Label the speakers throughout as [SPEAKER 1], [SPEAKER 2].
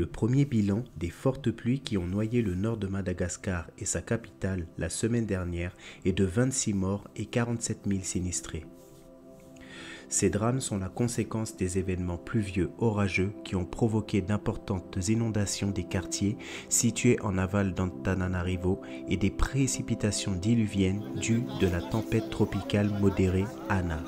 [SPEAKER 1] Le premier bilan des fortes pluies qui ont noyé le nord de Madagascar et sa capitale la semaine dernière est de 26 morts et 47 000 sinistrés. Ces drames sont la conséquence des événements pluvieux orageux qui ont provoqué d'importantes inondations des quartiers situés en aval d'Antananarivo et des précipitations diluviennes dues de la tempête tropicale modérée Ana.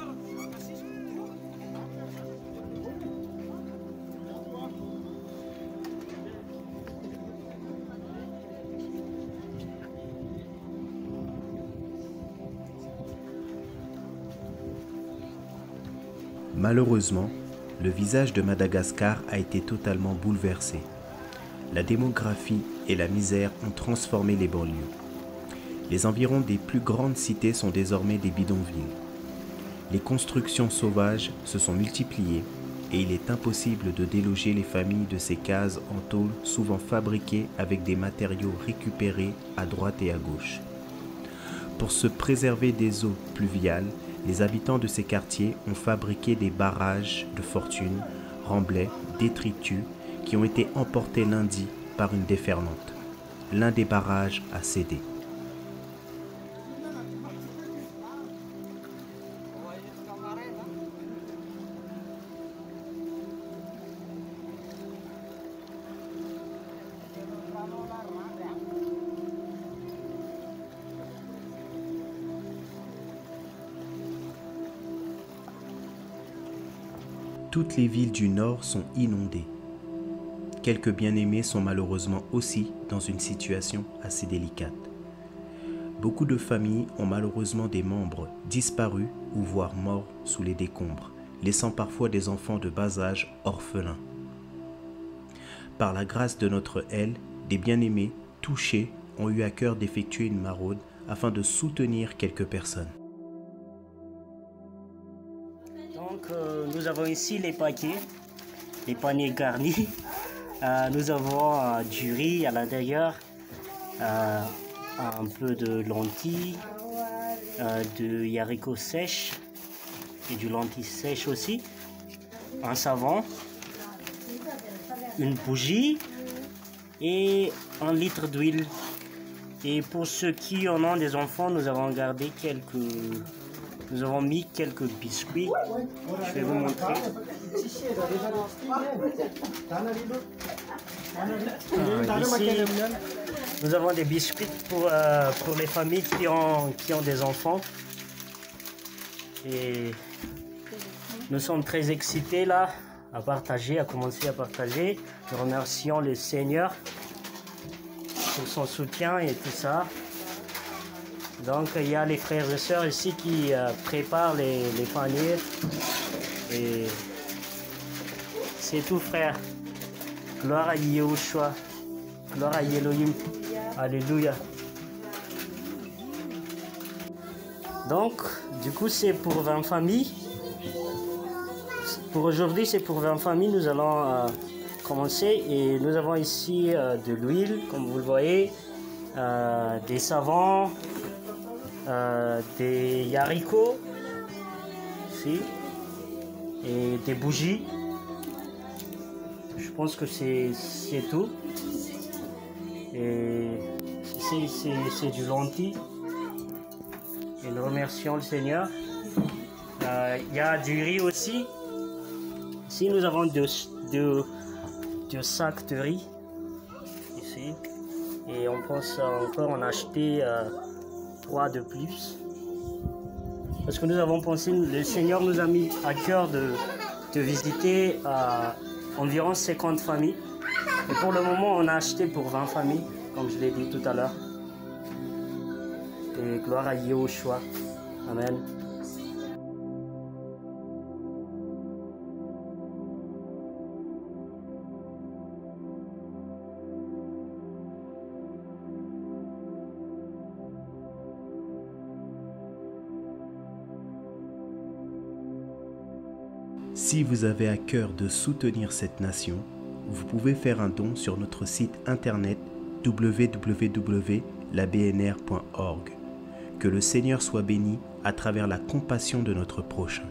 [SPEAKER 1] Malheureusement, le visage de Madagascar a été totalement bouleversé. La démographie et la misère ont transformé les banlieues. Les environs des plus grandes cités sont désormais des bidonvilles. Les constructions sauvages se sont multipliées et il est impossible de déloger les familles de ces cases en tôle souvent fabriquées avec des matériaux récupérés à droite et à gauche. Pour se préserver des eaux pluviales, les habitants de ces quartiers ont fabriqué des barrages de fortune, remblais, détritus, qui ont été emportés lundi par une déferlante. L'un des barrages a cédé. Toutes les villes du Nord sont inondées. Quelques bien-aimés sont malheureusement aussi dans une situation assez délicate. Beaucoup de familles ont malheureusement des membres disparus ou voire morts sous les décombres, laissant parfois des enfants de bas âge orphelins. Par la grâce de notre aile, des bien-aimés touchés ont eu à cœur d'effectuer une maraude afin de soutenir quelques personnes.
[SPEAKER 2] Donc nous avons ici les paquets, les paniers garnis. Nous avons du riz à l'intérieur, un peu de lentilles, de haricots sèches et du lentilles sèches aussi, un savon, une bougie et 1 litre d'huile. Et pour ceux qui en ont des enfants, nous avons mis quelques biscuits. Je vais vous montrer. Ici, nous avons des biscuits pour les familles qui ont des enfants. Et nous sommes très excités là à commencer à partager. Nous remercions le Seigneur pour son soutien et tout ça. Donc il y a les frères et sœurs ici qui préparent les paniers. Et c'est tout, frère. Gloire à Yahushua. Gloire à Elohim. Alléluia. Donc, du coup, c'est pour 20 familles. Pour aujourd'hui, c'est pour 20 familles. Nous allons commencer. Et nous avons ici de l'huile, comme vous le voyez, des savons, des haricots, ici, et des bougies. Je pense que c'est tout. Et ici, c'est du lentilles. Et nous remercions le Seigneur. Il y a du riz aussi. Ici, nous avons deux sacs de riz. Ici. Et on pense encore en acheter 3 de plus. Parce que nous avons pensé, le Seigneur nous a mis à cœur de visiter environ 50 familles. Et pour le moment, on a acheté pour 20 familles, comme je l'ai dit tout à l'heure. Et gloire à Yahushua. Amen.
[SPEAKER 1] Si vous avez à cœur de soutenir cette nation, vous pouvez faire un don sur notre site internet www.labnr.org. Que le Seigneur soit béni à travers la compassion de notre prochain.